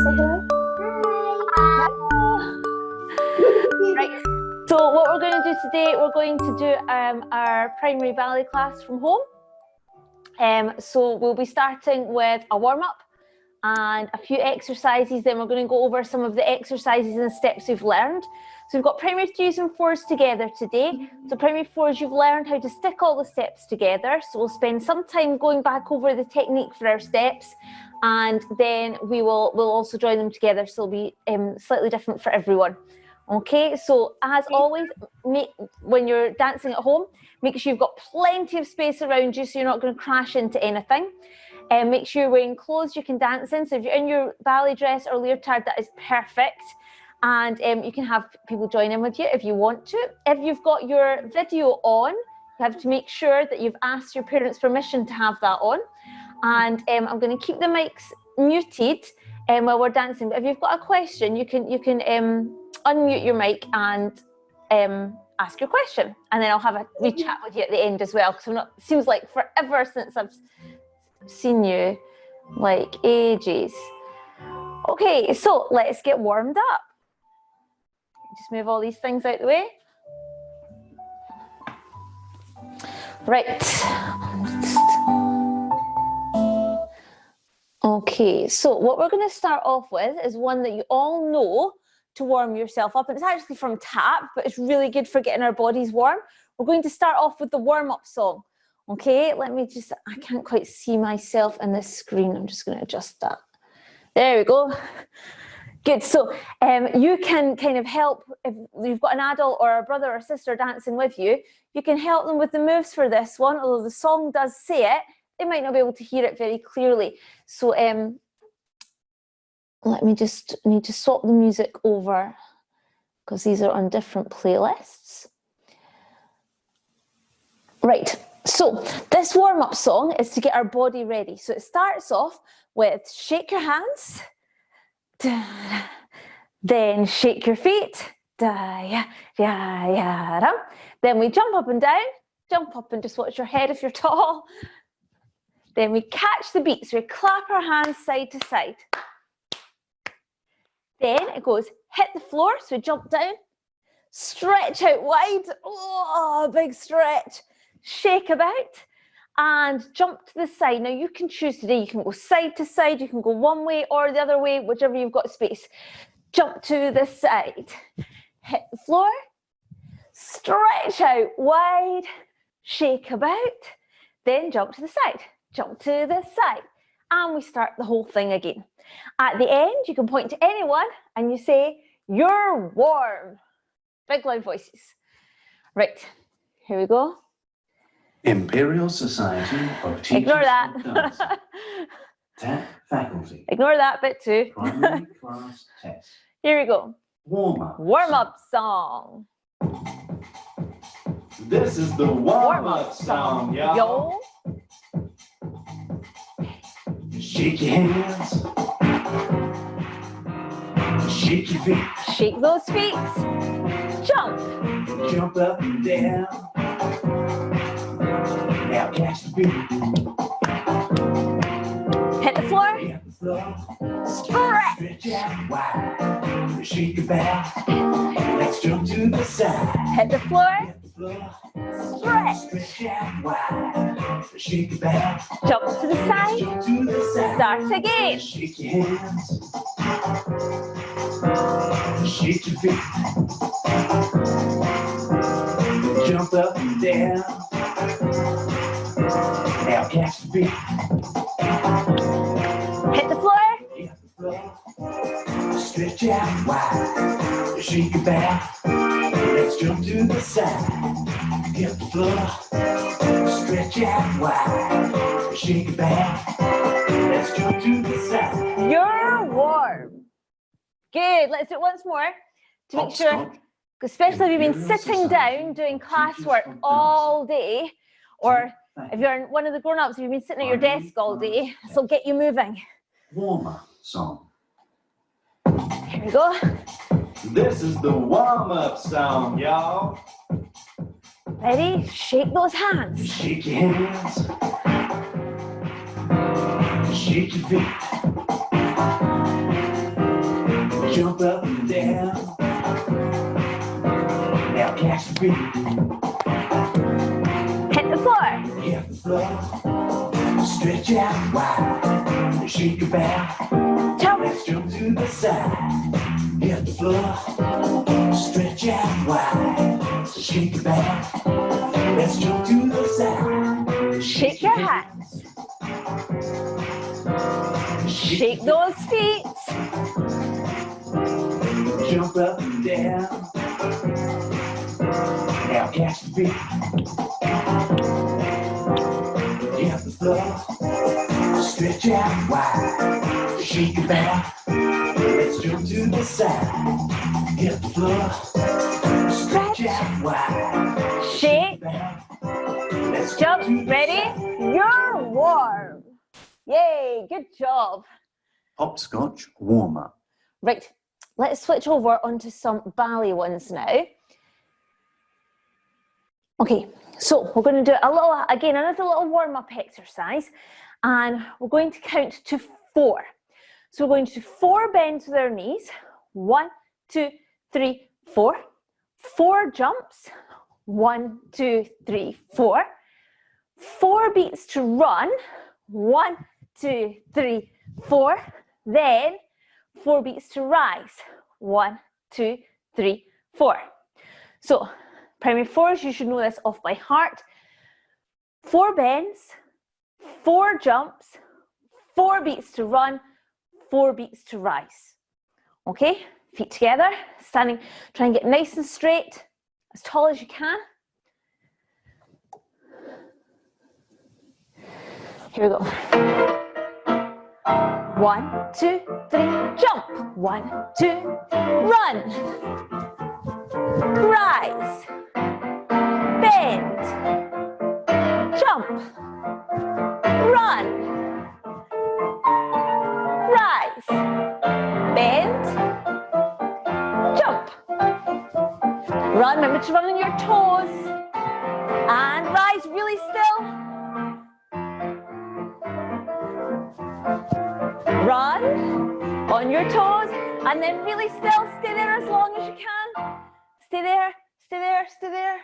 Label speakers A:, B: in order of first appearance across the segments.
A: say hello? Hi. Right. So what we're going to do today, we're going to do our primary ballet class from home. So we'll be starting with a warm-up and a few exercises. Then we're going to go over some of the exercises and steps we've learned. So we've got primary 3s and 4s together today. So primary 4s, you've learned how to stick all the steps together. So we'll spend some time going back over the technique for our steps, and then we'll also join them together. So it'll be slightly different for everyone. Okay, so as always, when you're dancing at home, make sure you've got plenty of space around you so you're not going to crash into anything. Make sure you're wearing clothes you can dance in. So if you're in your ballet dress or leotard, that is perfect. And you can have people join in with you if you want to. If you've got your video on, you have to make sure that you've asked your parents' permission to have that on. And I'm going to keep the mics muted while we're dancing. But if you've got a question, you can unmute your mic and ask your question. And then I'll have a wee chat with you at the end as well. Because it seems like forever since I've seen you, like ages. Okay, so let's get warmed up. Just move all these things out the way. Right. Okay, so what we're going to start off with is one that you all know to warm yourself up. And it's actually from tap, but it's really good for getting our bodies warm. We're going to start off with the warm-up song. Okay, let me just, I can't quite see myself in this screen. I'm just going to adjust that. There we go. Good, so you can kind of help if you've got an adult or a brother or sister dancing with you. You can help them with the moves for this one, although the song does say it. They might not be able to hear it very clearly. So let me just need to swap the music over because these are on different playlists. Right, so this warm-up song is to get our body ready. So it starts off with shake your hands. Then shake your feet. Then we jump up and down. Jump up and just watch your head if you're tall. Then we catch the beat. So we clap our hands side to side. Then it goes hit the floor. So we jump down. Stretch out wide. Oh, big stretch. Shake about. And jump to the side. Now you can choose today, you can go side to side, you can go one way or the other way, whichever you've got space. Jump to the side, hit the floor, stretch out wide, shake about, then jump to the side, jump to the side, and we start the whole thing again. At the end, you can point to anyone and you say, "You're warm." Big loud voices. Right, here we go.
B: Imperial Society of Teachers.
A: Ignore that.
B: Tap faculty.
A: Ignore that bit too.
B: Primary class test.
A: Here we go.
B: Warm-up.
A: Warm-up song.
B: This is the warm-up song, y'all. Shake your hands. Shake your feet.
A: Shake those feet. Jump.
B: Jump up and down. Now catch the beat.
A: Hit the floor.
B: Hit the floor.
A: Stretch.
B: Stretch out wide. Shake about. Let's jump to the side.
A: Hit the floor.
B: Hit the floor.
A: Stretch.
B: Stretch out wide. Shake about.
A: Jump to the side.
B: Jump to the side.
A: Start again.
B: Shake your hands. Shake your feet. Jump up and down. Now catch the beat.
A: Hit the floor.
B: Hit the floor. Stretch out wide. Shake about. Let's jump to the side. Hit the floor. Stretch out wide. Shake about. Let's jump to the side.
A: You're warm. Good. Let's do it once more to make sure, especially if you've been sitting down doing classwork all day, or if you're one of the grown-ups, you've been sitting at your desk all day, so get you moving.
B: Warm-up song.
A: Here we go.
B: This is the warm-up song, y'all.
A: Ready? Shake those hands.
B: Shake your hands. Shake your feet. Jump up and down. Now catch the beat.
A: Hit the floor.
B: Hit the floor. Stretch out wide. Shake your back.
A: Jump.
B: Let's jump to the side. Hit the floor. Stretch out wide. Shake your back. Let's jump to the side.
A: Shake your hands. Shake those feet.
B: Jump up and down. Now catch the beat. Hit the floor. Stretch out wide. Shake your back. Let's jump to the side. Hit the floor. Stretch out wide.
A: Shake.
B: Let's
A: Jump. Ready? You're warm. Yay, good job.
C: Hopscotch warm-up.
A: Right, let's switch over onto some ballet ones now. Okay, so we're going to do another little warm-up exercise, and we're going to count to 4. So we're going to do 4 bends with our knees. 1, 2, 3, 4. 4 jumps. 1, 2, 3, 4. 4 beats to run. 1, 2, 3, 4. Then 4 beats to rise. 1, 2, 3, 4. So primary 4s, you should know this off by heart. 4 bends, 4 jumps, 4 beats to run, 4 beats to rise. Okay, feet together, standing, try and get nice and straight, as tall as you can. Here we go. 1, 2, 3, jump. 1, 2, run. Rise. Bend. Jump. Run. Rise. Bend. Jump. Run. Remember to run on your toes. And rise really still. Run on your toes, and then really still, stay there as long as you can. Stay there, stay there, stay there.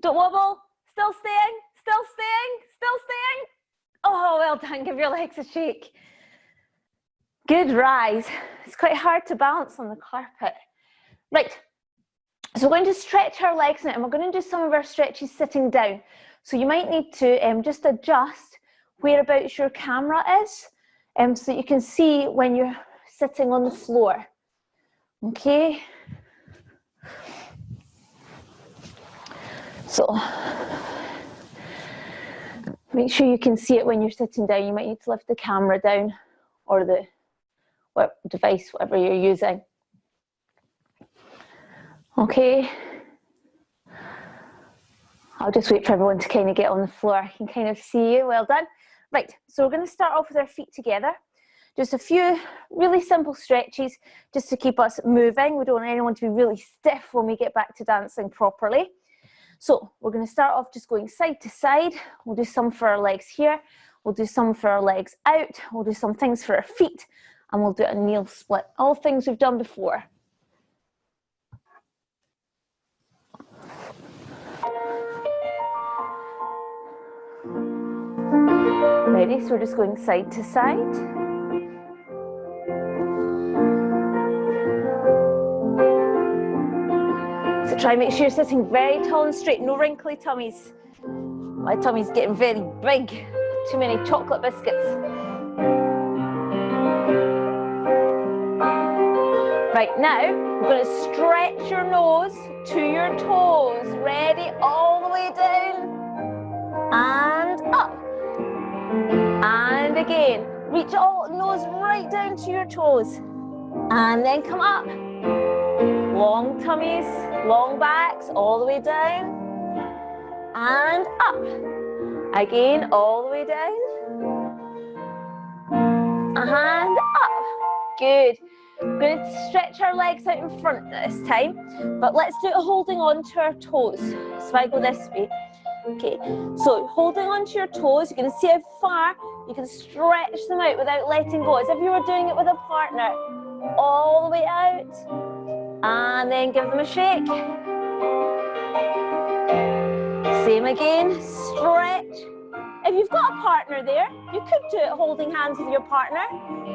A: Don't wobble, still staying, still staying, still staying. Oh, well done, give your legs a shake. Good rise. It's quite hard to balance on the carpet. Right, so we're going to stretch our legs now, and we're going to do some of our stretches sitting down. So you might need to just adjust whereabouts your camera is. So that you can see when you're sitting on the floor. Okay. So make sure you can see it when you're sitting down. You might need to lift the camera down, or the device, whatever you're using. Okay. I'll just wait for everyone to kind of get on the floor. I can kind of see you. Well done. Right, so we're going to start off with our feet together. Just a few really simple stretches just to keep us moving. We don't want anyone to be really stiff when we get back to dancing properly. So we're going to start off just going side to side. We'll do some for our legs here. We'll do some for our legs out. We'll do some things for our feet. And we'll do a knee split. All things we've done before. Ready? So we're just going side to side. So try and make sure you're sitting very tall and straight, no wrinkly tummies. My tummy's getting very big. Too many chocolate biscuits. Right, now we're going to stretch your nose to your toes. Ready? All the way down and up. And again, reach all nose right down to your toes, and then come up. Long tummies, long backs, all the way down and up. Again, all the way down and up. Good. We're going to stretch our legs out in front this time, but let's do it holding on to our toes. So I go this way. Okay, so holding onto your toes, you can see how far you can stretch them out without letting go, as if you were doing it with a partner. all the way out. And then give them a shake. Same again, stretch. If you've got a partner there, you could do it holding hands with your partner.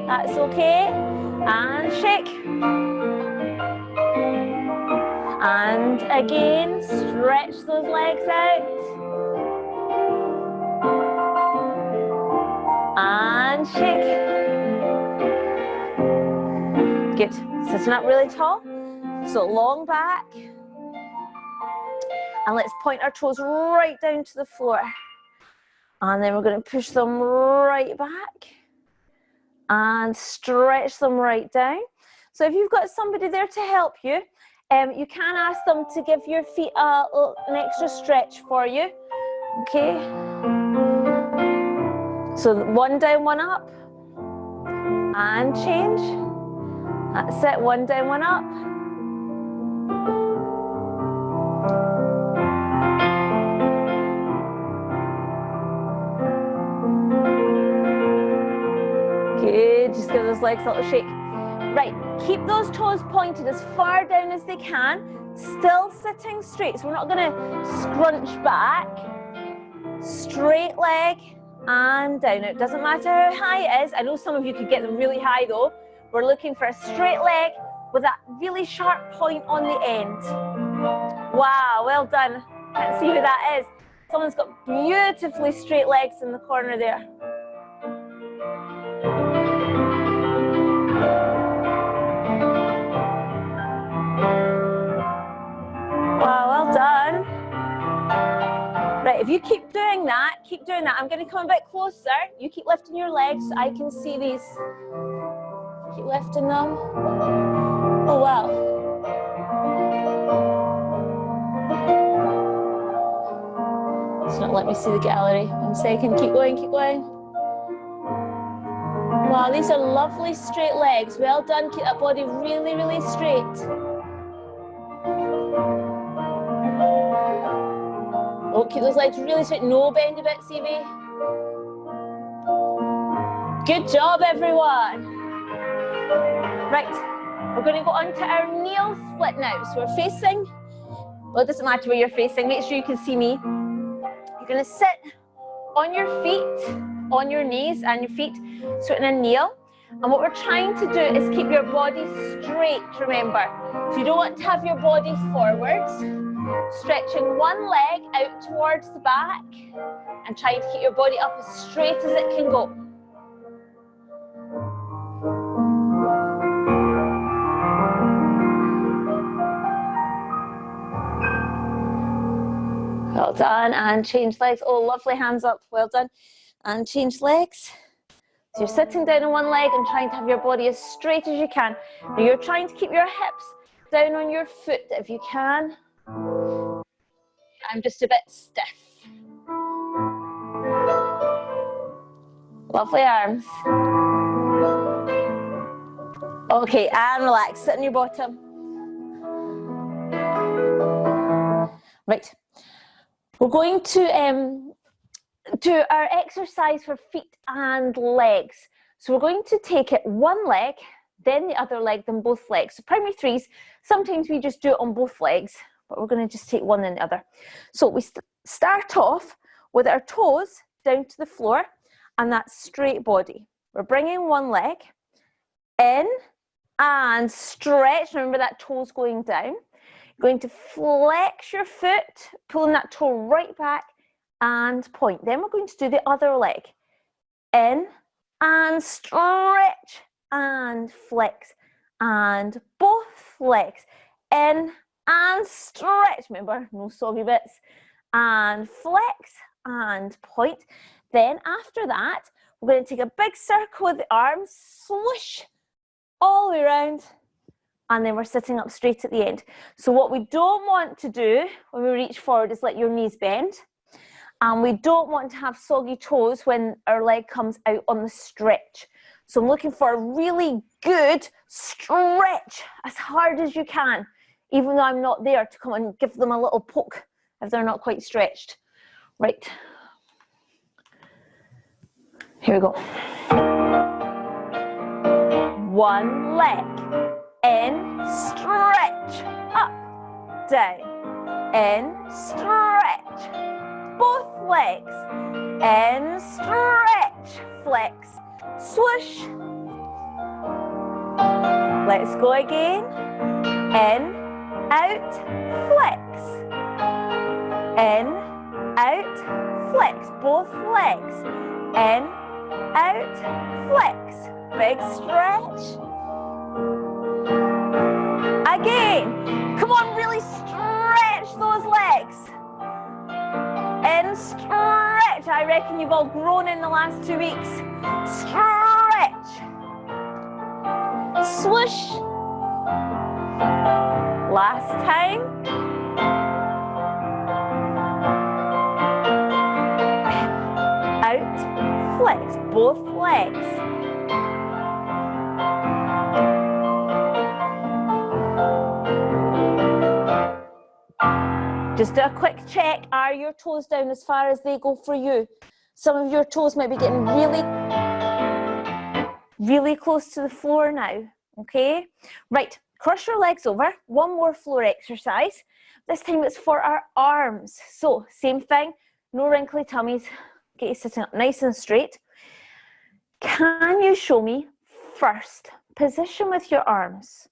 A: That's okay. And shake. And again, stretch those legs out. And shake. Good. Sitting up really tall. So long back. And let's point our toes right down to the floor. And then we're going to push them right back. And stretch them right down. So if you've got somebody there to help you, you can ask them to give your feet an extra stretch for you. Okay. So one down, one up. And change. That's it. One down, one up. Good. Just give those legs a little shake. Right. Keep those toes pointed as far down as they can. Still sitting straight. So we're not going to scrunch back. Straight leg and down. It doesn't matter how high it is. I know some of you could get them really high though. We're looking for a straight leg with that really sharp point on the end. Wow, well done. Can't see who that is. Someone's got beautifully straight legs in the corner there. Wow, well done. Right, if you keep doing that, keep doing that. I'm going to come a bit closer. You keep lifting your legs so I can see these. Keep lifting them. Oh, wow. It's not letting me see the gallery. 1 second. Keep going, keep going. Wow, these are lovely straight legs. Well done. Keep that body really, really straight. Oh, keep those legs really straight. No bendy bits, Evie. Good job, everyone. Right, we're going to go on to our kneel split now. So we're facing, well, it doesn't matter where you're facing. Make sure you can see me. You're going to sit on your feet, on your knees and your feet, so in a kneel. And what we're trying to do is keep your body straight, remember. So you don't want to have your body forwards. Stretching one leg out towards the back and trying to keep your body up as straight as it can go. Well done, and change legs. Oh, lovely, hands up, well done. And change legs. So you're sitting down on one leg and trying to have your body as straight as you can. Now you're trying to keep your hips down on your foot if you can. I'm just a bit stiff. Lovely arms. Okay, and relax, sit on your bottom. Right, we're going to do our exercise for feet and legs. So we're going to take it one leg, then the other leg, then both legs. So primary threes, sometimes we just do it on both legs, but we're going to just take one and the other. So we start off with our toes down to the floor and that straight body. We're bringing one leg in and stretch. Remember that toe's going down. You're going to flex your foot, pulling that toe right back and point. Then we're going to do the other leg. In and stretch and flex. And both legs. In and stretch. Remember, no soggy bits. And flex and point. Then after that, we're going to take a big circle with the arms, swoosh all the way around, and then we're sitting up straight at the end. So what we don't want to do when we reach forward is let your knees bend. And we don't want to have soggy toes when our leg comes out on the stretch. So I'm looking for a really good stretch as hard as you can, even though I'm not there to come and give them a little poke if they're not quite stretched. Right. Here we go. one leg, in, stretch, up, down, in, stretch, both legs, in, stretch, flex, swoosh. Let's go again, in, out, flex, in, out, flex, both legs, in, out, flex, big stretch. Again, come on, really stretch those legs. In, stretch. I reckon you've all grown in the last 2 weeks. Stretch. Swoosh. Last time. Out, flex, both legs. Just do a quick check. Are your toes down as far as they go for you? Some of your toes might be getting really close to the floor now. Okay? Right, cross your legs over. One more floor exercise. This time it's for our arms. So, same thing, no wrinkly tummies. Get you sitting up nice and straight. Can you show me first position with your arms?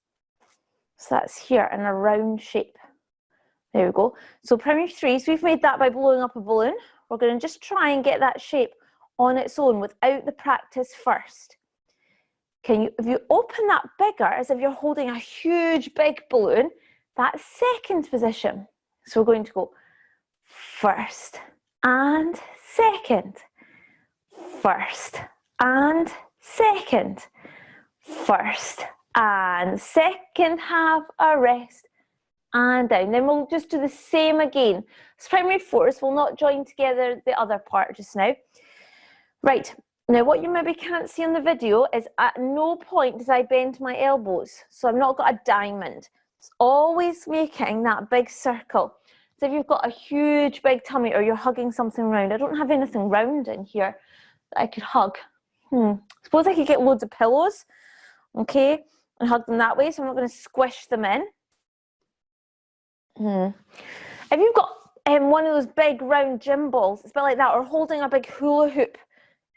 A: So that's here in a round shape. There we go. So primary threes, we've made that by blowing up a balloon. We're going to just try and get that shape on its own without the practice first. If you open that bigger, as if you're holding a huge big balloon, that's second position. So we're going to go first and second, first and second, first and second, have a rest and down. Then we'll just do the same again. So primary fours will not join together the other part just now. Right, now what you maybe can't see on the video is at no point did I bend my elbows. So I've not got a diamond. It's always making that big circle. So if you've got a huge big tummy or you're hugging something round, I don't have anything round in here that I could hug. Suppose I could get loads of pillows, okay, and hug them that way, so I'm not going to squish them in. If you've got one of those big round gym balls, it's a bit like that, or holding a big hula hoop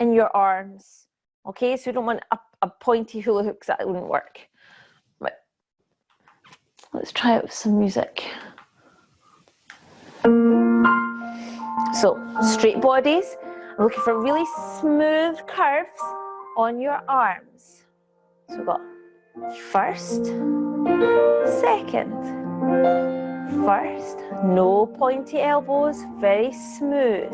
A: in your arms, okay, so you don't want a pointy hula hoop because that wouldn't work. But let's try it with some music. So, straight bodies. I'm looking for really smooth curves on your arms. So we've got first, second, first, no pointy elbows, very smooth.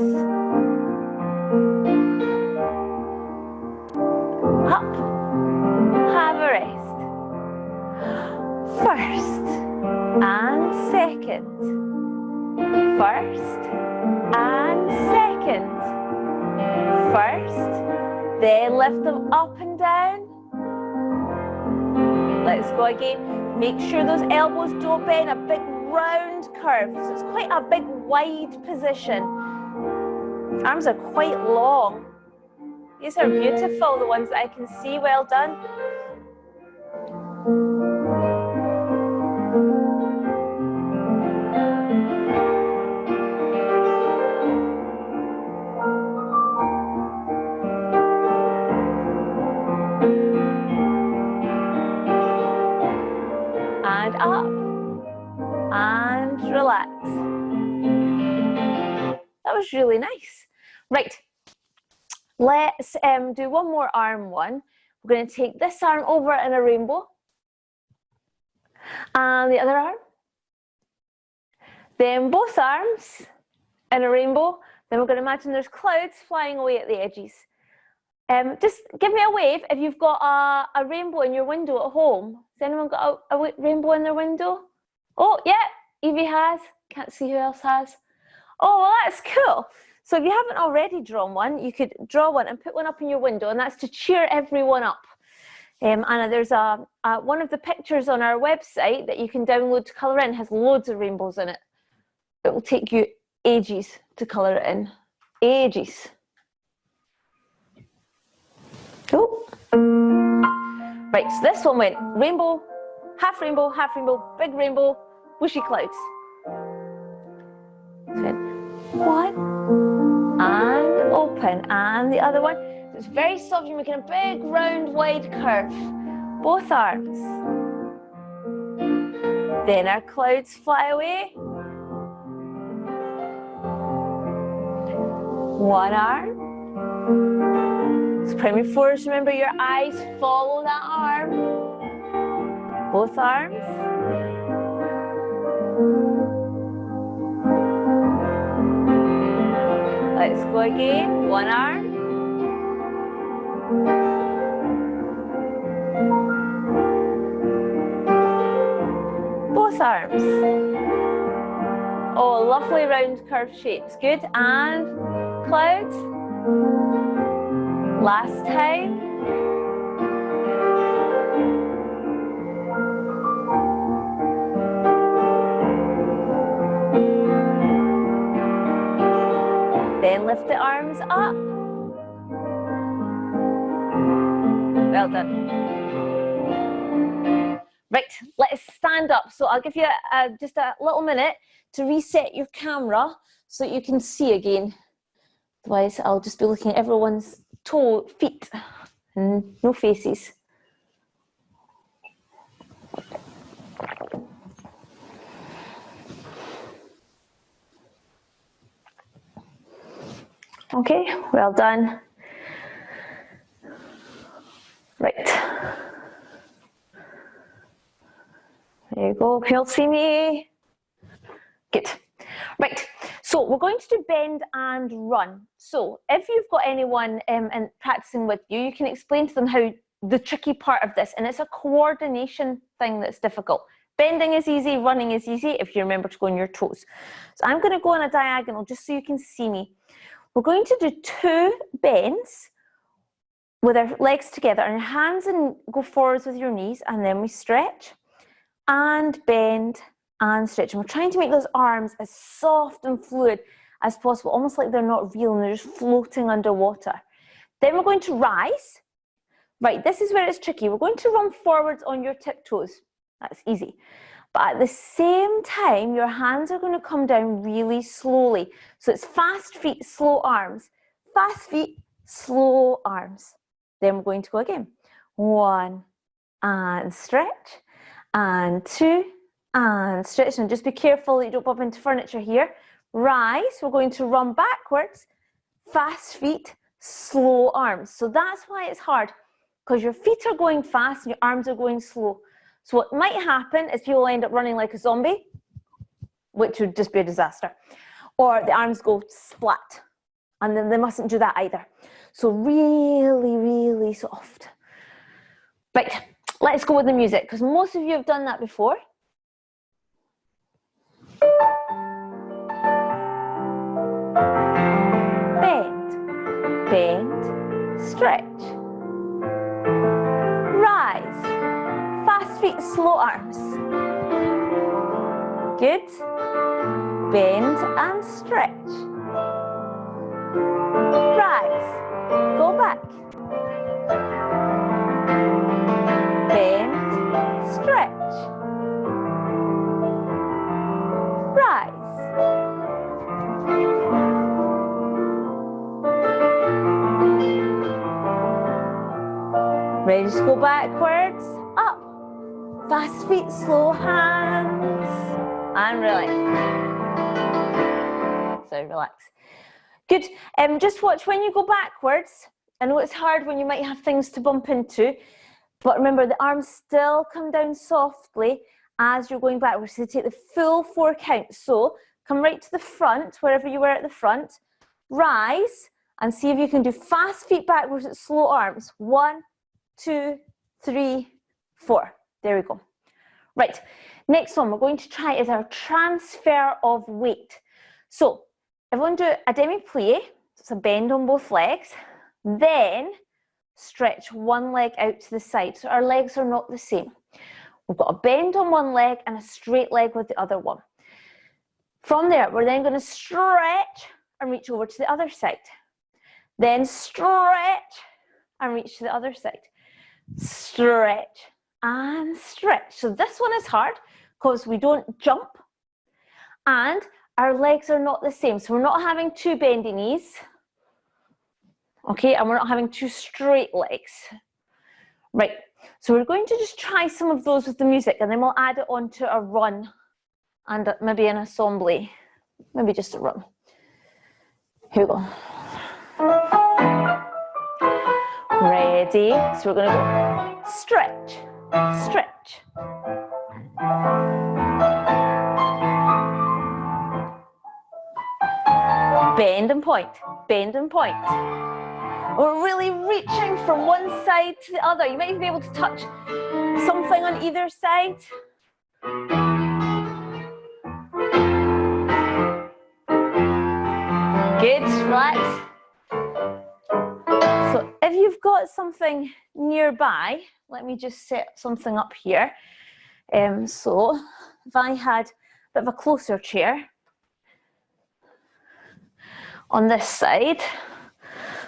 A: Up, have a rest. First and second, first and second, first, then lift them up and down. Let's go again. Make sure those elbows don't bend, a big round curve. So it's quite a big wide position. Arms are quite long. These are beautiful, the ones that I can see. Well done. And up and relax. That was really nice. Right, let's do one more arm one. We're going to take this arm over in a rainbow and the other arm, then both arms in a rainbow. Then we're going to imagine there's clouds flying away at the edges. Just give me a wave if you've got a rainbow in your window at home. Has anyone got a rainbow in their window? Oh, yeah, Evie has. Can't see who else has. Oh, well, that's cool. So if you haven't already drawn one, you could draw one and put one up in your window, and that's to cheer everyone up. Anna, there's one of the pictures on our website that you can download to colour in, has loads of rainbows in it. It will take you ages to colour it in. Ages. Oh. Right, Right, so this one went rainbow, half rainbow, big rainbow, whooshy clouds. So one, and open, and the other one. So it's very soft, you're making a big, round, wide curve. Both arms. Then our clouds fly away. One arm. So primary fours, remember your eyes follow that arm. Both arms. Let's go again. One arm. Both arms. Oh, lovely round curved shapes. Good. And cloud. Last time. Then lift the arms up. Well done. Right, let's stand up. So I'll give you just a little minute to reset your camera so that you can see again. Otherwise, I'll just be looking at everyone's feet and no faces. Okay, well done. Right. There you go. Can you all see me? Good. Right. So we're going to do bend and run. So if you've got anyone and practicing with you, you can explain to them how the tricky part of this, and it's a coordination thing that's difficult. Bending is easy, running is easy if you remember to go on your toes. So I'm going to go on a diagonal just so you can see me. We're going to do 2 bends with our legs together and your hands and go forwards with your knees, and then we stretch and bend and stretch. And we're trying to make those arms as soft and fluid as possible, almost like they're not real and they're just floating underwater. Then we're going to rise. Right, this is where it's tricky. We're going to run forwards on your tiptoes. That's easy. But at the same time, your hands are going to come down really slowly. So it's fast feet, slow arms. Fast feet, slow arms. Then we're going to go again. 1, and stretch. And 2, and stretch. And just be careful that you don't bump into furniture here. Rise. We're going to run backwards. Fast feet, slow arms. So that's why it's hard, because your feet are going fast and your arms are going slow. So what might happen is people end up running like a zombie, which would just be a disaster. Or the arms go splat, and then they mustn't do that either. So really, really soft. Right, let's go with the music, because most of you have done that before. Bend, bend, stretch. Rise. Fast feet, slow arms. Good. Bend and stretch. Rise. Go back. Bend, stretch. Rise. Ready to go backwards? Up. Fast feet, slow hands. And relax. So relax. Good. Just watch when you go backwards. I know it's hard when you might have things to bump into, but remember the arms still come down softly as you're going backwards. So take the full 4 counts. So come right to the front, wherever you were at the front. Rise and see if you can do fast feet backwards at slow arms. 1, 2, 3, 4. There we go. Right, next one we're going to try is our transfer of weight. So everyone do a Demi Plie, so a bend on both legs, then stretch one leg out to the side. So our legs are not the same. We've got a bend on one leg and a straight leg with the other one. From there, we're then going to stretch and reach over to the other side. Then stretch and reach to the other side. stretch, and stretch. So this one is hard because we don't jump and our legs are not the same. So we're not having two bendy knees, okay, and we're not having two straight legs. Right, so we're going to just try some of those with the music and then we'll add it on to a run and maybe an assembly, maybe just a run. Here we go. Ready, so we're going to go stretch, stretch. Bend and point, bend and point. We're really reaching from one side to the other. You might even be able to touch something on either side. Good, relax. So if you've got something nearby, let me just set something up here. So if I had a bit of a closer chair on this side,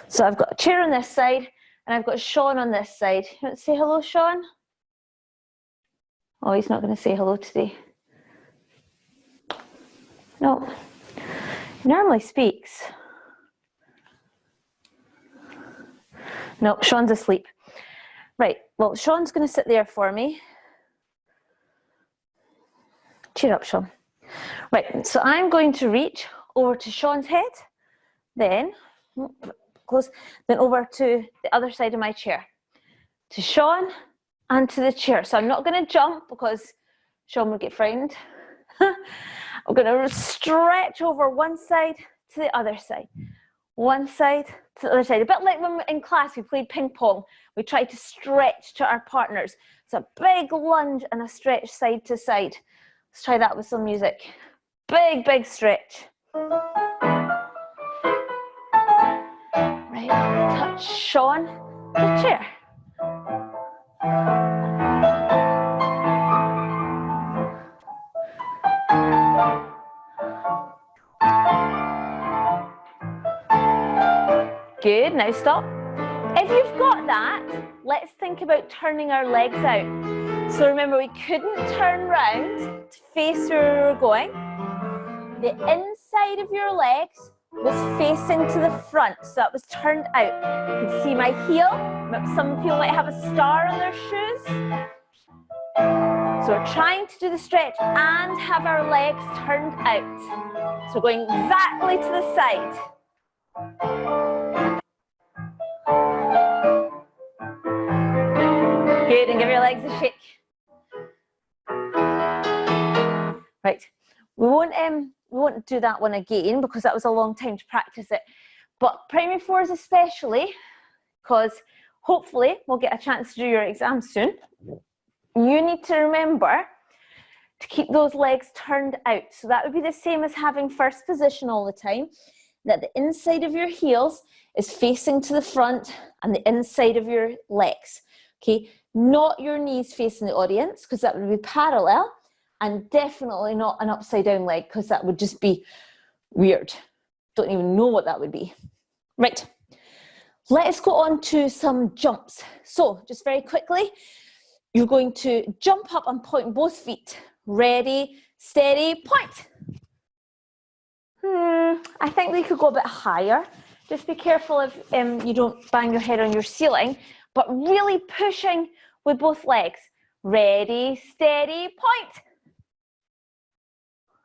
A: so I've got a chair on this side and I've got Sean on this side. You want to say hello, Sean? Oh, he's not going to say hello today. No, he normally speaks. No, Sean's asleep. Right, well, Sean's going to sit there for me. Cheer up, Sean. Right, so I'm going to reach over to Sean's head, then, close, then over to the other side of my chair. To Sean and to the chair. So I'm not going to jump because Sean will get frightened. I'm going to stretch over one side to the other side. One side to the other side. A bit like when in class we played ping pong. We tried to stretch to our partners. It's a big lunge and a stretch side to side. Let's try that with some music. Big, big stretch. Right, touch Sean, the chair. Good, now stop. If you've got that, let's think about turning our legs out. So remember, we couldn't turn round to face where we were going. The inside of your legs was facing to the front, so that was turned out. You can see my heel. Some people might have a star on their shoes. So we're trying to do the stretch and have our legs turned out. So going exactly to the side. Good, and give your legs a shake. Right, we won't do that one again because that was a long time to practice it. But primary fours especially, because hopefully we'll get a chance to do your exam soon. You need to remember to keep those legs turned out. So that would be the same as having first position all the time, that the inside of your heels is facing to the front and the inside of your legs, okay? Not your knees facing the audience, because that would be parallel, and definitely not an upside down leg, because that would just be weird. Don't even know what that would be. Right, let's go on to some jumps. So just very quickly, you're going to jump up and point both feet. Ready, steady, point. I think they could go a bit higher. Just be careful if you don't bang your head on your ceiling, but really pushing with both legs. Ready, steady, point.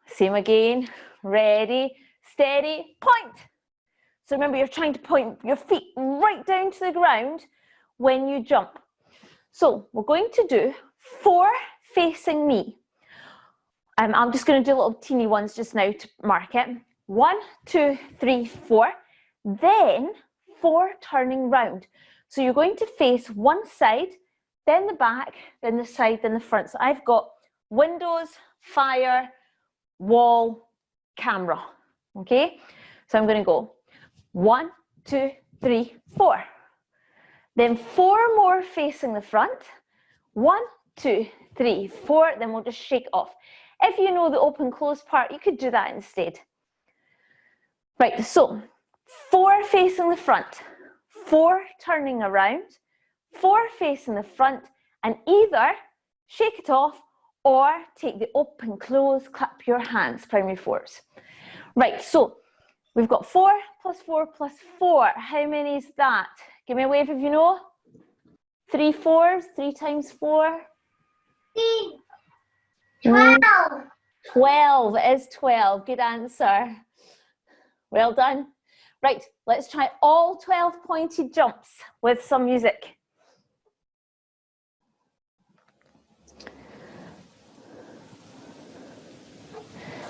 A: Same again. Ready, steady, point. So remember, you're trying to point your feet right down to the ground when you jump. So we're going to do 4 facing me. I'm just going to do little teeny ones just now to mark it. 1, 2, 3, 4. Then 4 turning round. So you're going to face one side, then the back, then the side, then the front. So I've got windows, fire, wall, camera. Okay? So I'm going to go 1, 2, 3, 4. Then 4 more facing the front. 1, 2, 3, 4. Then we'll just shake off. If you know the open close part, you could do that instead. Right, so 4 facing the front, 4 turning around, 4 facing the front, and either shake it off or take the open, close, clap your hands, primary 4s. Right, so we've got 4 plus 4 plus 4. How many is that? Give me a wave if you know. 3 4s, 3 times 4.
D: 12.
A: 12, it is 12, good answer. Well done. Right, let's try all 12 pointed jumps with some music.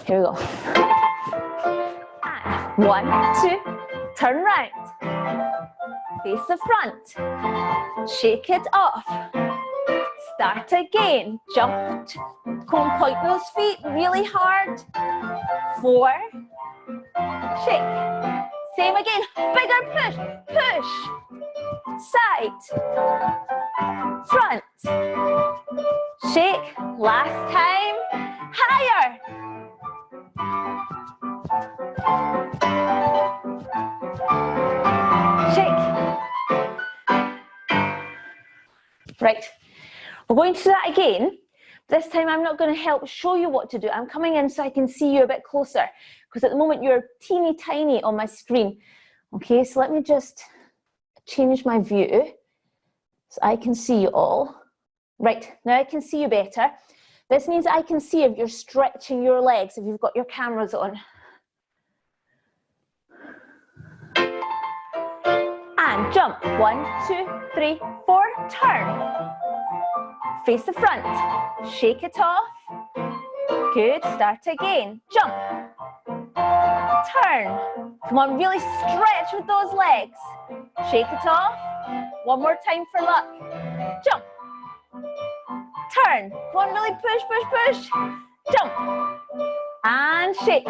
A: Here we go. And 1, 2, turn right. Face the front. Shake it off. Start again. Jump. Come on, point those feet really hard. 4. Shake. Same again. Bigger push. Push. Side. Front. Shake. Last time. Higher. Shake. Right. We're going to do that again. This time I'm not going to help show you what to do. I'm coming in so I can see you a bit closer, because at the moment you're teeny tiny on my screen. Okay, so let me just change my view so I can see you all. Right, now I can see you better. This means I can see if you're stretching your legs, if you've got your cameras on. And jump. 1, 2, 3, 4, turn. Face the front. Shake it off. Good. Start again. Jump. Turn. Come on, really stretch with those legs. Shake it off. One more time for luck. Jump. Turn. Come on, really push, push, push. Jump. And shake.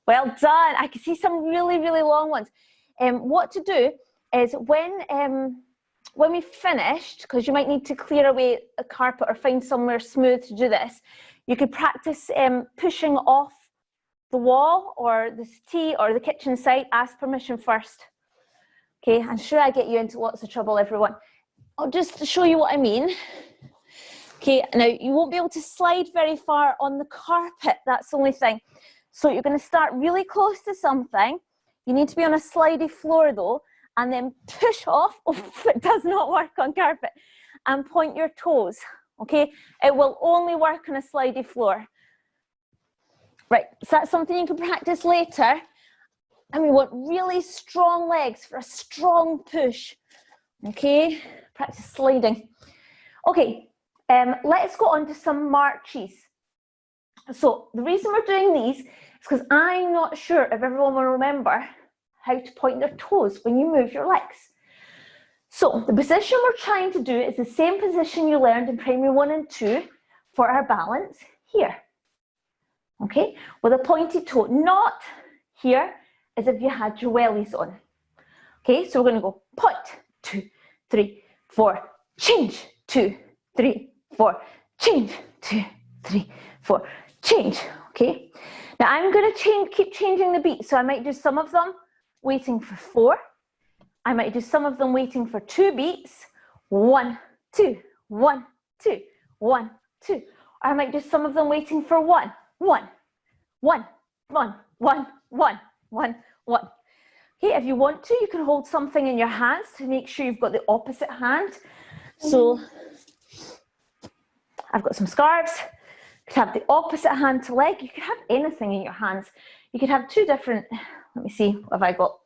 A: Well done. I can see some really, really long ones. What to do is when we've finished, because you might need to clear away a carpet or find somewhere smooth to do this, you could practice pushing off the wall or the settee or the kitchen side. Ask permission first. Okay, I'm sure I get you into lots of trouble, everyone. I'll just show you what I mean. Okay, now you won't be able to slide very far on the carpet, that's the only thing. So you're going to start really close to something. You need to be on a slidey floor though, and then push off. Oh, it does not work on carpet. And point your toes, okay? It will only work on a slidey floor. Right, so that's something you can practice later. And we want really strong legs for a strong push, okay? Practice sliding. Okay, let's go on to some marches. So the reason we're doing these is because I'm not sure if everyone will remember how to point their toes when you move your legs. So the position we're trying to do is the same position you learned in primary 1 and 2 for our balance here. Okay, with a pointed toe, not here as if you had your wellies on. Okay, so we're going to go point, 2, 3, 4, change, 2, 3, 4, change, 2, 3, 4, change. Okay, now I'm going to keep changing the beat, so I might do some of them waiting for 4. I might do some of them waiting for 2 beats. 1, 2, 1, 2, 1, 2. Or I might do some of them waiting for 1, 1, 1, 1, 1, 1, 1, 1. Okay, if you want to, you can hold something in your hands to make sure you've got the opposite hand. So I've got some scarves. You could have the opposite hand to leg. You could have anything in your hands. You could have 2 different, let me see, what have I got?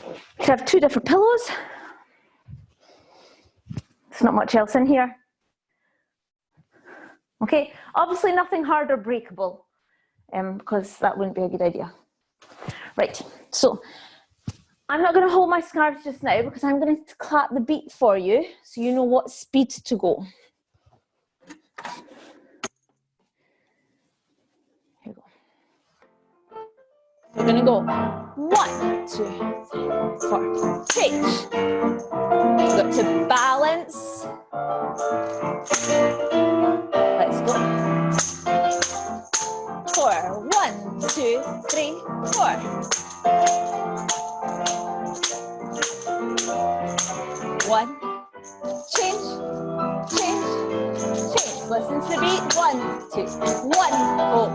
A: You could have 2 different pillows. There's not much else in here. Okay, obviously nothing hard or breakable, because that wouldn't be a good idea. Right, so I'm not going to hold my scarves just now because I'm going to clap the beat for you so you know what speed to go. Here we go. We're going to go 1, 2, 3, 4, change. We've got to balance. Let's go. 4, 1, 2, 3, 4. 1, change, change, change. Listen to the beat. 1, 2, 1, hold.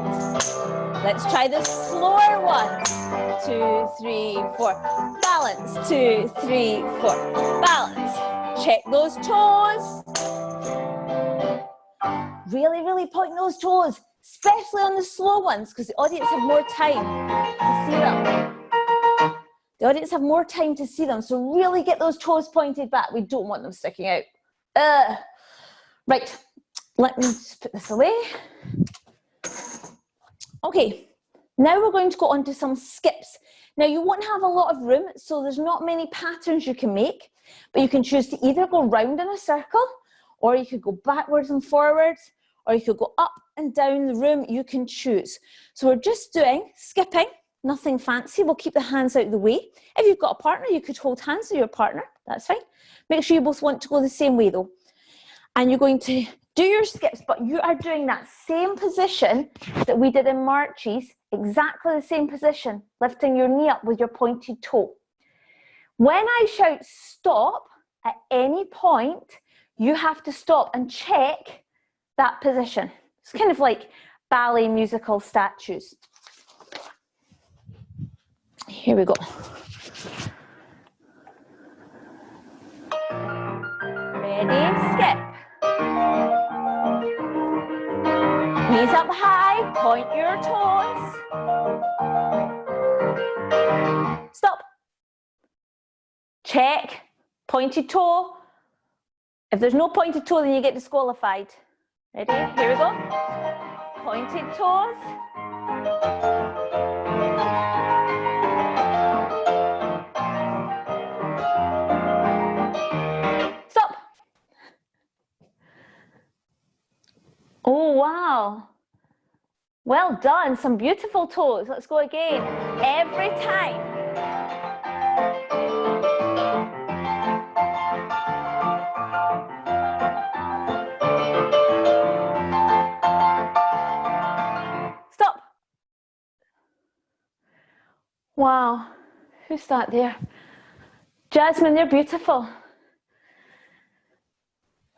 A: Let's try the slower 1, 2, 3, 4. Balance. 2, 3, 4. Balance. Check those toes. Really, really point those toes, especially on the slow ones, because the audience have more time to see them. The audience have more time to see them, so really get those toes pointed back. We don't want them sticking out. Right, let me just put this away. Okay, now we're going to go on to some skips. Now you won't have a lot of room, so there's not many patterns you can make, but you can choose to either go round in a circle, or you could go backwards and forwards, or you could go up and down the room. You can choose. So we're just doing skipping, nothing fancy. We'll keep the hands out of the way. If you've got a partner, you could hold hands with your partner. That's fine. Make sure you both want to go the same way though. And you're going to do your skips, but you are doing that same position that we did in Marchie's, exactly the same position, lifting your knee up with your pointed toe. When I shout stop at any point, you have to stop and check that position. It's kind of like ballet musical statues. Here we go. Ready, skip. Knees up high, point your toes. Stop. Check, pointed toe. If there's no pointed toe, then you get disqualified. Ready? Here we go. Pointed toes. Stop. Oh, wow. Well done. Some beautiful toes. Let's go again. Every time. Stop. Wow. Who's that there? Jasmine, they're beautiful.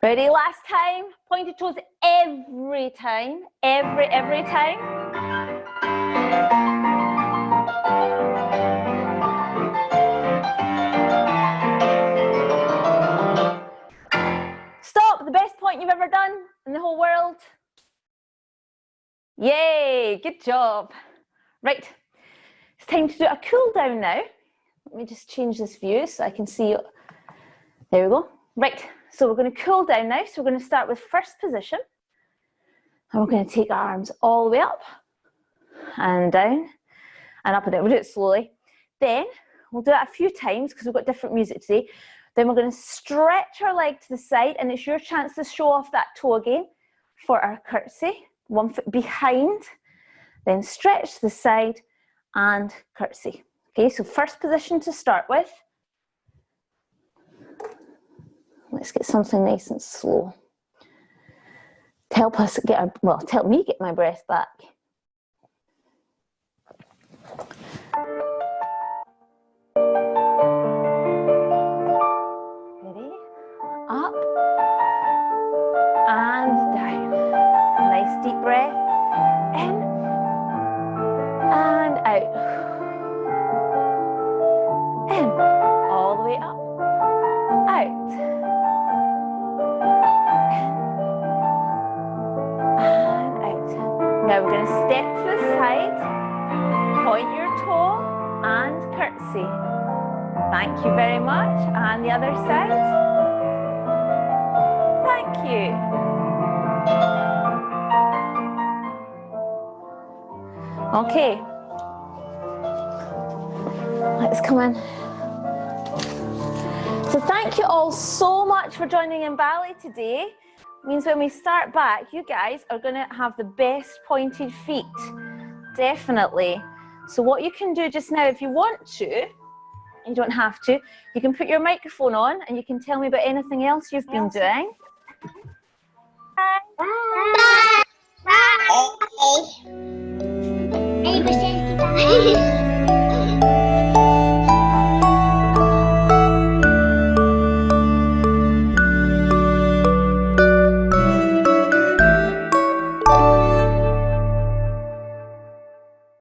A: Ready? Last time. Pointed toes every time. Every time. Stop. The best point you've ever done in the whole world. Yay. Good job. Right. It's time to do a cool down now. Let me just change this view so I can see. There we go. Right. So we're going to cool down now. So we're going to start with first position. And we're going to take our arms all the way up and down and up and down. We'll do it slowly. Then we'll do it a few times because we've got different music today. Then we're going to stretch our leg to the side, and it's your chance to show off that toe again for our curtsy. 1 foot behind, then stretch to the side and curtsy. Okay, so first position to start with. Let's get something nice and slow. To help us get our, well, to help me get my breath back. Ready? Up and down. Nice deep breath. In and out. In. All the way up. Out. Now we're going to step to the side, point your toe and curtsy. Thank you very much. And the other side. Thank you. Okay. Let's come in. So thank you all so much for joining in ballet today. Means when we start back, you guys are going to have the best pointed feet, definitely. So what you can do just now, if you want to, you don't have to, you can put your microphone on and you can tell me about anything else you've been doing. Bye. Bye.